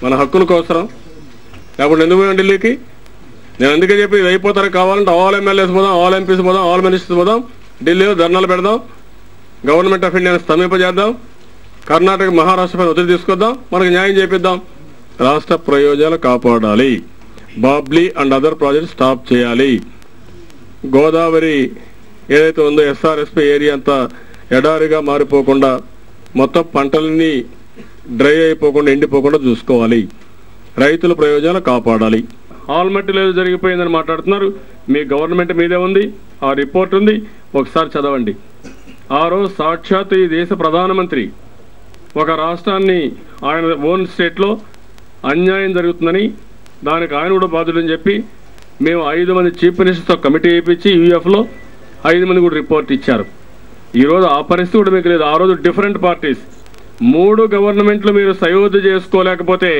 మన హక్కుల కోసరం. లేకపోతే ఎందుకు పోయాం ఢిల్లీకి? నేను అందుకే చెప్పి ఇది అయిపోతారు. కావాలంటే ఆల్ ఎమ్మెల్యేస్ పోదాం, ఆల్ ఎంపీస్ పోదాం, ఆల్ మినిస్టర్స్ పోదాం, ఢిల్లీలో ధర్నాలు పెడదాం, గవర్నమెంట్ ఆఫ్ ఇండియాని స్తంభింపజేద్దాం, కర్ణాటక మహారాష్ట్ర పైన ఒత్తిడి తీసుకొద్దాం, మనకు న్యాయం చేపిద్దాం. రాష్ట్ర ప్రయోజనాలు కాపాడాలి. Babli and other projects stop చేయాలి. గోదావరి ఏదైతే ఉందో ఎస్ఆర్ఎస్పీ ఏరియా అంతా ఎడారిగా మారిపోకుండా, మొత్తం పంటలన్నీ డ్రై అయిపోకుండా, ఎండిపోకుండా చూసుకోవాలి. రైతుల ప్రయోజనాలు కాపాడాలి. ఆల్మట్టి లేదు జరిగిపోయిందని మాట్లాడుతున్నారు. మీ గవర్నమెంట్ మీదే ఉంది, ఆ రిపోర్ట్ ఉంది, ఒకసారి చదవండి. ఆ రోజు సాక్షాత్ ఈ దేశ ప్రధానమంత్రి ఒక రాష్ట్రాన్ని ఆయన ఓన్ స్టేట్లో అన్యాయం జరుగుతుందని, దానికి ఆయన కూడా బాధ్యుడని చెప్పి మేము 5 మంది చీఫ్ మినిస్టర్స్తో కమిటీ వేయించి యూఎఫ్లో 5 మంది కూడా రిపోర్ట్ ఇచ్చారు. ఈరోజు ఆ పరిస్థితి కూడా మీకు లేదు. ఆ రోజు డిఫరెంట్ పార్టీస్ 3 గవర్నమెంట్లు మీరు సయోధ్య చేసుకోలేకపోతే